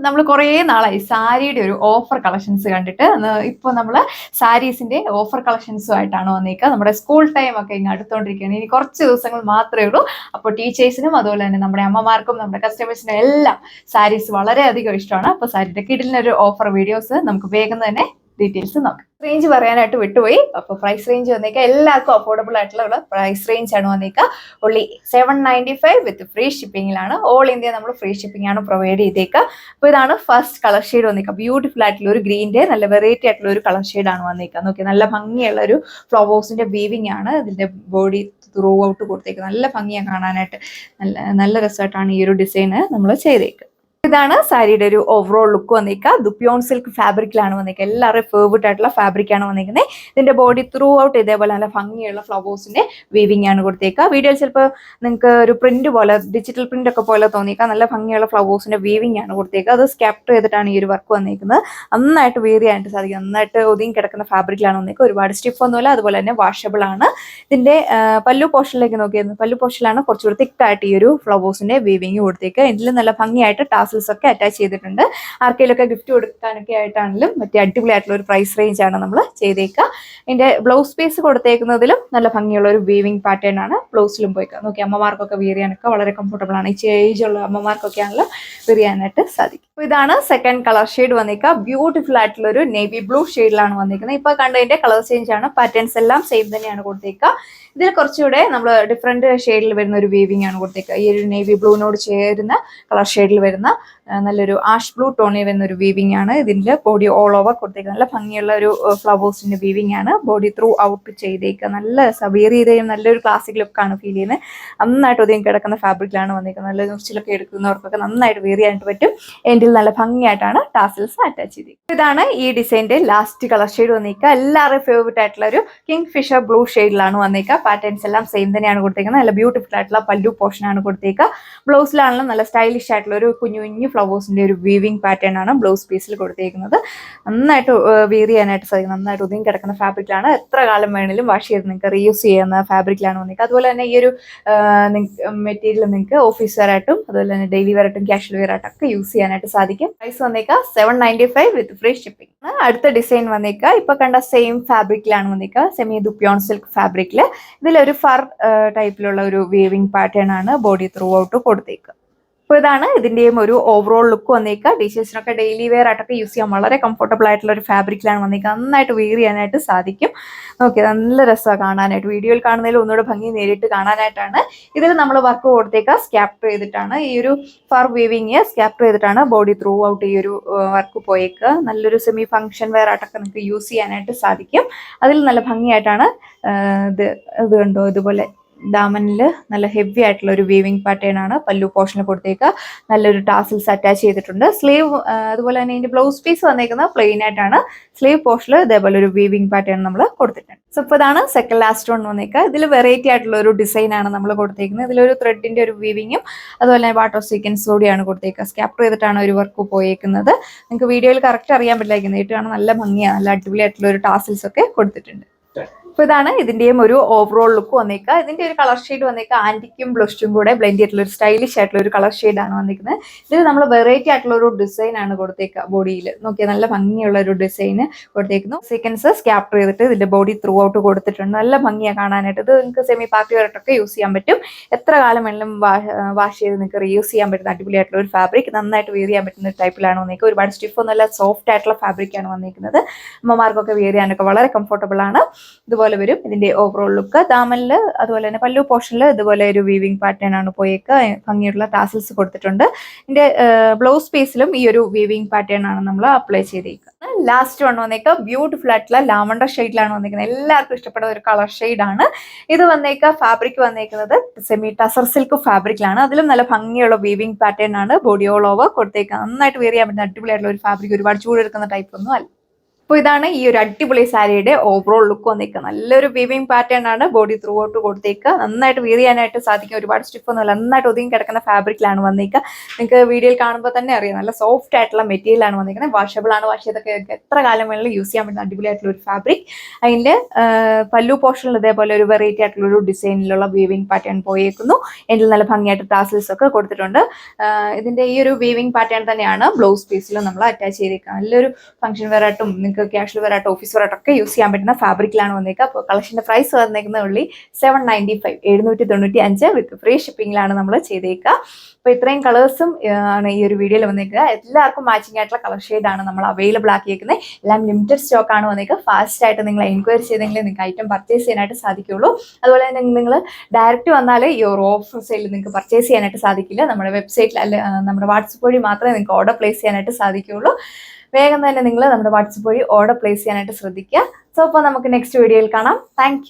നമ്മൾ കുറേ നാളായി സാരിയുടെ ഒരു ഓഫർ കളക്ഷൻസ് കണ്ടിട്ട്. ഇപ്പോൾ നമ്മൾ സാരീസിന്റെ ഓഫർ കളക്ഷൻസുമായിട്ടാണ് വന്നേക്കുക. നമ്മുടെ സ്കൂൾ ടൈം ഒക്കെ ഇങ്ങ് അടുത്തോണ്ടിരിക്കുകയാണ്. ഇനി കുറച്ച് ദിവസങ്ങൾ മാത്രമേ ഉള്ളൂ. അപ്പോൾ ടീച്ചേഴ്സിനും അതുപോലെ തന്നെ നമ്മുടെ അമ്മമാർക്കും നമ്മുടെ കസ്റ്റമേഴ്സിനും എല്ലാം സാരീസ് വളരെയധികം ഇഷ്ടമാണ്. അപ്പോൾ സാരിയുടെ കിടിലിനൊരു ഓഫർ വീഡിയോസ് നമുക്ക് വേഗം തന്നെ ഡീറ്റെയിൽസ് നോക്കാം. റേഞ്ച് പറയാനായിട്ട് വിട്ടുപോയി. അപ്പോൾ പ്രൈസ് റേഞ്ച് വന്നേക്കുക എല്ലാവർക്കും അഫോർഡബിൾ ആയിട്ടുള്ള പ്രൈസ് റേഞ്ച് ആണ് വന്നേക്കുക. ഓൺലി 795 വിത്ത് ഫ്രീ ഷിപ്പിംഗിലാണ്. ഓൾ ഇന്ത്യ നമ്മൾ ഫ്രീ ഷിപ്പിംഗ് ആണ് പ്രൊവൈഡ് ചെയ്തേക്കുക. അപ്പോൾ ഇതാണ് ഫസ്റ്റ് കളർ ഷെയ്ഡ് വന്നേക്കുക. ബ്യൂട്ടിഫുൾ ആയിട്ടുള്ള ഒരു ഗ്രീൻ്റെ നല്ല വെറൈറ്റി ആയിട്ടുള്ള ഒരു കളർ ഷെയ്ഡ് ആണ് വന്നേക്കുക. നോക്കി നല്ല ഭംഗിയുള്ള ഒരു ഫ്ലവേഴ്സിന്റെ വീവിംഗ് ആണ് ഇതിന്റെ ബോഡി ത്രൂ ഔട്ട് കൊടുത്തേക്കുന്നത്. നല്ല ഭംഗിയാണ് കാണാനായിട്ട്. നല്ല രസമായിട്ടാണ് ഈ ഒരു ഡിസൈന് നമ്മൾ ചെയ്തേക്കുക. ഇതാണ് സാരിയുടെ ഒരു ഓവറോൾ ലുക്ക് വന്നേക്കുക. ദുപ്യോൺ സിൽക്ക് ഫാബ്രിക്കിലാണ് വന്നേക്കുക. എല്ലാവരും ഫേവറേറ്റ് ആയിട്ടുള്ള ഫാബ്രിക്കാണ് വന്നേക്കുന്നത്. ഇതിന്റെ ബോഡി ത്രൂ ഔട്ട് ഇതേപോലെ നല്ല ഭംഗിയുള്ള ഫ്ലവേഴ്സിന്റെ വീവിംഗ് ആണ് കൊടുത്തേക്കുക. വീഡിയോയിൽ ചിലപ്പോൾ നിങ്ങൾക്ക് ഒരു പ്രിന്റ് പോലെ ഡിജിറ്റൽ പ്രിന്റ് ഒക്കെ പോലെ തോന്നിയേക്കാം. നല്ല ഭംഗിയുള്ള ഫ്ലവേഴ്സിന്റെ വീവിംഗ് ആണ് കൊടുത്തേക്കുക. അത് സ്കാപ്റ്റർ ചെയ്തിട്ടാണ് ഈ ഒരു വർക്ക് വന്നേക്കുന്നത്. നന്നായിട്ട് വെയർ ചെയ്യാനായിട്ട് സാധിക്കും. നന്നായിട്ട് ഒതുങ്ങി കിടക്കുന്ന ഫാബ്രിക്കിലാണ് വന്നേക്കുക. ഒരുപാട് സ്റ്റിഫ് ഒന്നുമില്ല. അതുപോലെ തന്നെ വാഷബിൾ ആണ്. ഇതിന്റെ പല്ലു പോർഷനിലേക്ക് നോക്കിയത് പല്ലു പോർഷനിലാണ് കുറച്ചുകൂടി തിക്കായിട്ട് ഈ ഒരു ഫ്ലവേഴ്സിന്റെ വീവിംഗ് കൊടുത്തേക്കുക. ഇതിൽ നല്ല ഭംഗിയായിട്ട് ടാസൽസ് ഒക്കെ അറ്റാച്ച് ചെയ്തിട്ടുണ്ട്. ആർക്കെങ്കിലൊക്കെ ഗിഫ്റ്റ് കൊടുക്കാനൊക്കെ ആയിട്ടാണെങ്കിലും മറ്റേ അടിപൊളിയായിട്ടുള്ള ഒരു പ്രൈസ് റേഞ്ച് ആണ് നമ്മൾ ചെയ്തേക്കുക. ഇതിന്റെ ബ്ലൗസ് പീസ് കൊടുത്തേക്കുന്നതിലും നല്ല ഭംഗിയുള്ള ഒരു വീവിംഗ് പാറ്റേൺ ആണ് ബ്ലൗസിലും പോയിക്കുക. നോക്കി അമ്മമാർക്കൊക്കെ വെയർ ചെയ്യാനൊക്കെ വളരെ കംഫർട്ടബിൾ ആണ്. ഈ ഏജുള്ള അമ്മമാർക്കൊക്കെ ആണല്ലോ വെയർ ചെയ്യാനായിട്ട് സാധിക്കും. അപ്പോൾ ഇതാണ് സെക്കൻഡ് കളർ ഷെയ്ഡ് വന്നേക്കുക. ബ്യൂട്ടിഫുൾ ആയിട്ടുള്ള ഒരു നേവി ബ്ലൂ ഷെയ്ഡിലാണ് വന്നിരിക്കുന്നത്. ഇപ്പൊ കണ്ടതിന്റെ കളർ ചേഞ്ച് ആണ്. പാറ്റേൺസ് എല്ലാം സെയിം തന്നെയാണ് കൊടുത്തേക്കുക. ഇതിൽ കുറച്ചുകൂടെ നമ്മൾ ഡിഫറെന്റ് ഷെയ്ഡിൽ വരുന്ന ഒരു വീവിംഗ് ആണ് കൊടുത്തേക്കുക. ഈ ഒരു നേവി ബ്ലൂവിനോട് ചേരുന്ന കളർ ഷെയ്ഡിൽ വരുന്ന നല്ലൊരു ആഷ് ബ്ലൂ ടോണിൽ വരുന്ന ഒരു വീവിംഗ് ആണ്. ഇതിന്റെ ബോഡി ഓൾ ഓവർ കൊടുത്തേക്കുക. നല്ല ഭംഗിയുള്ള ഒരു ഫ്ലവേഴ്സിന്റെ വീവിംഗ് ആണ്. ബോഡി ത്രൂ ഔട്ട് ചെയ്തേക്കുക. നല്ല വെയർ ചെയ്ത് നല്ലൊരു ക്ലാസിക് ലുക്കാണ് ഫീൽ ചെയ്യുന്നത്. നന്നായിട്ട് ഒതുങ്ങി കിടക്കുന്ന ഫാബ്രിക്കിലാണ് വന്നിരിക്കുന്നത്. നല്ല നുറിച്ചിലൊക്കെ എടുക്കുന്നവർക്കൊക്കെ നന്നായിട്ട് വെയർ ചെയ്യാനായിട്ട് പറ്റും. എൻഡിൽ നല്ല ഭംഗിയായിട്ടാണ് ടാസൽസ് അറ്റാച്ച് ചെയ്തിരിക്കുന്നത്. ഇതാണ് ഈ ഡിസൈനിന്റെ ലാസ്റ്റ് കളർ ഷെയ്ഡ് വന്നിരിക്കുക. എല്ലാവരുടെയും ഫേവറേറ്റ് ആയിട്ടുള്ള ഒരു കിങ് ഫിഷർ ബ്ലൂ ഷെയ്ഡിലാണ് വന്നിരിക്കുക. പാറ്റേൺസ് എല്ലാം സെയിം തന്നെയാണ് കൊടുത്തേക്കുന്നത്. നല്ല ബ്യൂട്ടിഫുൾ ആയിട്ടുള്ള പല്ലു പോർഷൻ ആണ് കൊടുത്തേക്കുക. ബ്ലൗസിലാണെങ്കിലും നല്ല സ്റ്റൈലിഷ് ആയിട്ടുള്ള ഒരു കുഞ്ഞു കുഞ്ഞു ഫ്ലവേഴ്സിന്റെ ഒരു വീവിംഗ് പാറ്റേൺ ആണ് ബ്ലൗസ് പീസിൽ കൊടുത്തേക്കുന്നത്. നന്നായിട്ട് വെയർ ചെയ്യാനായിട്ട് സാധിക്കും. നന്നായിട്ട് ഒതുങ്ങി കിടക്കുന്ന ഫാബ്രിക്കിലാണ്. എത്ര കാലം വേണമെങ്കിലും വാഷ് ചെയ്ത് നിങ്ങൾക്ക് റീയൂസ് ചെയ്യുന്ന ഫാബ്രിക്കിലാണ് വന്നിരിക്കുക. അതുപോലെ തന്നെ ഈ ഒരു മെറ്റീരിയൽ നിങ്ങൾക്ക് ഓഫീസ് വെയറായിട്ടും അതുപോലെ തന്നെ ഡെയിലി വെയറായിട്ടും കാഷ്വൽ വെയറായിട്ടും ഒക്കെ യൂസ് ചെയ്യാനായിട്ട് സാധിക്കും. പ്രൈസ് വന്നേക്കുക 795 വിത്ത് ഫ്രീ ഷിപ്പിംഗ്. അടുത്ത ഡിസൈൻ വന്നേക്കുക. ഇപ്പൊ കണ്ട സെയിം ഫാബ്രിക്കിലാണ് വന്നേക്കുക. സെമി ദുപ്യോൺ സിൽക്ക് ഫാബ്രിക്കില് ഇതിലൊരു ഫർ ടൈപ്പിലുള്ള ഒരു വീവിംഗ് പാറ്റേൺ ആണ് ബോഡി ത്രൂ ഔട്ട് കൊടുത്തേക്കുക. അപ്പോൾ ഇതാണ് ഇതിന്റെയും ഒരു ഓവറോൾ ലുക്ക് വന്നേക്കുക. ടീച്ചേഴ്സിനൊക്കെ ഡെയിലി വെയർ ആയിട്ടൊക്കെ യൂസ് ചെയ്യാൻ വളരെ കംഫർട്ടബിൾ ആയിട്ടുള്ള ഒരു ഫാബ്രിക്കിലാണ് വന്നേക്കുക. നന്നായിട്ട് വെയർ ചെയ്യാനായിട്ട് സാധിക്കും. ഓക്കെ, നല്ല രസമാണ് കാണാനായിട്ട്. വീഡിയോയിൽ കാണുന്നതിൽ ഒന്നുകൂടെ ഭംഗി നേരിട്ട് കാണാനായിട്ടാണ്. ഇതിൽ നമ്മൾ വർക്ക് കൊടുത്തേക്കുക സ്കാപ്റ്റർ ചെയ്തിട്ടാണ്. ഈ ഒരു ഫർ വീവിങ് സ്കാപ്റ്റർ ചെയ്തിട്ടാണ് ബോഡി ത്രൂ ഔട്ട് ഈ ഒരു വർക്ക് പോയേക്കുക. നല്ലൊരു സെമി ഫംഗ്ഷൻ വെയർ ആയിട്ടൊക്കെ നിങ്ങൾക്ക് യൂസ് ചെയ്യാനായിട്ട് സാധിക്കും. അതിൽ നല്ല ഭംഗിയായിട്ടാണ് ഇത് കണ്ടോ ഇതുപോലെ ദാമനിൽ നല്ല ഹെവി ആയിട്ടുള്ള ഒരു വീവിംഗ് പാറ്റേൺ ആണ് പല്ലു പോർഷനിൽ കൊടുത്തേക്കുക. നല്ലൊരു ടാസിൽസ് അറ്റാച്ച് ചെയ്തിട്ടുണ്ട്. സ്ലീവ് അതുപോലെ തന്നെ ഇതിന്റെ ബ്ലൗസ് പീസ് വന്നേക്കുന്നത് പ്ലെയിൻ ആയിട്ടാണ്. സ്ലീവ് പോർഷനിൽ ഇതേപോലെ ഒരു വീവിംഗ് പാറ്റേൺ നമ്മൾ കൊടുത്തിട്ടുണ്ട്. സോ ഇപ്പോൾ ഇതാണ് സെക്കൻഡ് ലാസ്റ്റ് വൺ വന്നേക്കുക. ഇതിൽ വെറൈറ്റി ആയിട്ടുള്ള ഒരു ഡിസൈൻ ആണ് നമ്മൾ കൊടുത്തേക്കുന്നത്. ഇതിലൊരു ത്രെഡിന്റെ ഒരു വീവിങ്ങും അതുപോലെ തന്നെ വാട്ടർ സീക്വൻസ് കൂടിയാണ് കൊടുത്തേക്കുക. സ്കാപ്റ്റർ ചെയ്തിട്ടാണ് ഒരു വർക്ക് പോയേക്കുന്നത്. നിങ്ങൾക്ക് വീഡിയോയിൽ കറക്റ്റ് അറിയാൻ പറ്റില്ല. നേരിട്ടാണ് നല്ല ഭംഗിയാണ്. നല്ല അടിപൊളിയായിട്ടുള്ള ഒരു ടാസിൽസ് ഒക്കെ കൊടുത്തിട്ടുണ്ട്. അപ്പോൾ ഇതാണ് ഇതിന്റെയും ഒരു ഓവറോൾ ലുക്ക് വന്നേക്കുക. ഇതിന്റെ ഒരു കളർ ഷെയ്ഡ് വന്നേക്കുക ആന്റിക്കും ബ്ലഷും കൂടെ ബ്ലെൻഡ് ചെയ്തിട്ടുള്ള ഒരു സ്റ്റൈലിഷ് ആയിട്ടുള്ള ഒരു കളർ ഷെയ്ഡ് ആണ് വന്നിരിക്കുന്നത്. ഇതിൽ നമ്മൾ വെറൈറ്റി ആയിട്ടുള്ള ഒരു ഡിസൈൻ ആണ് കൊടുത്തേക്കുക. ബോഡിയിൽ നോക്കിയാൽ നല്ല ഭംഗിയുള്ള ഒരു ഡിസൈൻ കൊടുത്തേക്കുന്നു. സീക്വൻസ് സ്കാപ്റ്റർ ചെയ്തിട്ട് ഇതിന്റെ ബോഡി ത്രൂ ഔട്ട് കൊടുത്തിട്ടുണ്ട്. നല്ല ഭംഗിയാണ് കാണാനായിട്ട്. ഇത് നിങ്ങൾക്ക് സെമി പാർട്ടി വെയറായിട്ടൊക്കെ യൂസ് ചെയ്യാൻ പറ്റും. എത്ര കാലം വേണമെങ്കിലും വാഷ് ചെയ്ത് നിങ്ങൾക്ക് റീയൂസ് ചെയ്യാൻ പറ്റുന്ന അടിപൊളിയായിട്ടുള്ള ഒരു ഫാബ്രിക്. നന്നായിട്ട് വെയർ ചെയ്യാൻ പറ്റുന്ന ഒരു ടൈപ്പിലാണ് വന്നിരിക്കുക. ഒരുപാട് സ്റ്റിഫ് ഒന്നുമല്ല, സോഫ്റ്റ് ആയിട്ടുള്ള ഫാബ്രിക്കാണ് വന്നിരിക്കുന്നത്. അമ്മമാർക്കൊക്കെ വെയർ ചെയ്യാനൊക്കെ വളരെ കംഫർട്ടബിൾ ആണ്. ഇതുപോലെ വരും ഇതിന്റെ ഓവറോൾ ലുക്ക്. ദാമനിൽ അതുപോലെ തന്നെ പല്ലു പോർഷനിൽ ഇതുപോലെ ഒരു വീവിംഗ് പാറ്റേൺ ആണ് പോയേക്കുക. ഭംഗിയുള്ള ടാസൽസ് കൊടുത്തിട്ടുണ്ട്. ഇതിന്റെ ബ്ലൗസ് പീസിലും ഈ ഒരു വീവിംഗ് പാറ്റേൺ ആണ് നമ്മൾ അപ്ലൈ ചെയ്തേക്കുന്നത്. ലാസ്റ്റ് വൺ വന്നേക്കുക ബ്യൂട്ടിഫുൾ ആയിട്ടുള്ള ലാവണ്ടർ ഷെയ്ഡിലാണ് വന്നിരിക്കുന്നത്. എല്ലാവർക്കും ഇഷ്ടപ്പെടുന്ന ഒരു കളർ ഷെയ്ഡ് ആണ് ഇത്. വന്നേക്കുക ഫാബ്രിക് വന്നേക്കുന്നത് സെമി ടസർ സിൽക്ക് ഫാബ്രിക്കിലാണ്. അതിലും നല്ല ഭംഗിയുള്ള വീവിംഗ് പാറ്റേൺ ആണ് ബോഡി ഓൾ ഓവർ കൊടുത്തേക്കുക. നന്നായിട്ട് വെയർ ചെയ്യാൻ പറ്റുന്ന അടിപൊളിയായിട്ടുള്ള ഒരു ഫാബ്രിക്. ഒരുപാട് ചൂടെടുക്കുന്ന ടൈപ്പ് ഒന്നും അല്ല. അപ്പോൾ ഇതാണ് ഈ ഒരു അടിപൊളി സാരിയുടെ ഓവറോൾ ലുക്ക് വന്നേക്കുക. നല്ലൊരു വീവിങ് പാറ്റേൺ ആണ് ബോഡി ത്രൂ ഔട്ട് കൊടുത്തേക്കുക. നന്നായിട്ട് വീർ ചെയ്യാനായിട്ട് സാധിക്കും. ഒരുപാട് സ്റ്റിഫൊന്നുമല്ല, നന്നായിട്ട് ഒതുങ്ങി കിടക്കുന്ന ഫാബ്രിക്കിലാണ് വന്നേക്കുക. നിങ്ങൾക്ക് വീഡിയോയിൽ കാണുമ്പോൾ തന്നെ അറിയാം, നല്ല സോഫ്റ്റ് ആയിട്ടുള്ള മെറ്റീരിയൽ ആണ് വന്നിരിക്കുന്നത്. വാഷബിൾ ആണ്. വാഷ് ചെയ്തൊക്കെ എത്ര കാലം വേണമെങ്കിലും യൂസ് ചെയ്യാൻ പറ്റുന്ന അടിപൊളിയായിട്ടുള്ള ഒരു ഫാബ്രിക്. അതിൻ്റെ പല്ലു പോർഷനിൽ ഇതേപോലെ ഒരു വെറൈറ്റി ആയിട്ടുള്ള ഒരു ഡിസൈനിലുള്ള വീവിങ് പാറ്റേൺ പോയേക്കുന്നു. ഇതിൽ നല്ല ഭംഗിയായിട്ട് ടാസിൽസ് ഒക്കെ കൊടുത്തിട്ടുണ്ട്. ഇതിന്റെ ഈ ഒരു വീവിങ് പാറ്റേൺ തന്നെയാണ് ബ്ലൗസ് പീസിലും നമ്മൾ അറ്റാച്ച് ചെയ്തേക്കുന്നത്. നല്ലൊരു ഫംഗ്ഷൻ വെയറായിട്ടും നിങ്ങൾക്ക് ക്യാഷ്വൽ വെയറായിട്ടും ഓഫീസ് വെയറായിട്ടൊക്കെ യൂസ് ചെയ്യാൻ പറ്റുന്ന ഫാബ്രിക്കിലാണ് വന്നേക്കുക. അപ്പോൾ കളക്ഷന്റെ പ്രൈസ് വന്നേക്കുന്ന ഉള്ളി 795 795 വിത്ത് ഫ്രീ ഷിപ്പിംഗിലാണ് നമ്മൾ ചെയ്തേക്കുക. അപ്പോൾ ഇത്രയും കളേഴ്സും ആണ് ഈ ഒരു വീഡിയോയിൽ വന്നേക്കുക. എല്ലാവർക്കും മാച്ചിങ് ആയിട്ടുള്ള കളർ ഷെയ്ഡാണ് നമ്മൾ അവൈലബിൾ ആക്കിയേക്കുന്നത്. എല്ലാം ലിമിറ്റഡ് സ്റ്റോക്ക് ആണ് വന്നേക്കുക. ഫാസ്റ്റ് ആയിട്ട് നിങ്ങൾ എൻക്വയറി ചെയ്തെങ്കിൽ നിങ്ങൾക്ക് ഐറ്റം പർച്ചേസ് ചെയ്യാനായിട്ട് സാധിക്കുള്ളൂ. അതുപോലെ തന്നെ നിങ്ങൾ ഡയറക്റ്റ് വന്നാൽ ഈ ഒരു ഓഫർ സെയിൽ നിങ്ങൾക്ക് പർച്ചേസ് ചെയ്യാനായിട്ട് സാധിക്കില്ല. നമ്മുടെ വെബ്സൈറ്റിൽ അല്ല, നമ്മുടെ വാട്സപ്പ് വഴി മാത്രമേ നിങ്ങൾക്ക് ഓർഡർ പ്ലേസ് ചെയ്യാനായിട്ട് സാധിക്കുകയുള്ളൂ. വേഗം തന്നെ നിങ്ങൾ നമ്മുടെ വാട്സപ്പ് വഴി ഓർഡർ പ്ലേസ് ചെയ്യാനായിട്ട് ശ്രദ്ധിക്കുക. സോ അപ്പോൾ നമുക്ക് നെക്സ്റ്റ് വീഡിയോയിൽ കാണാം. താങ്ക്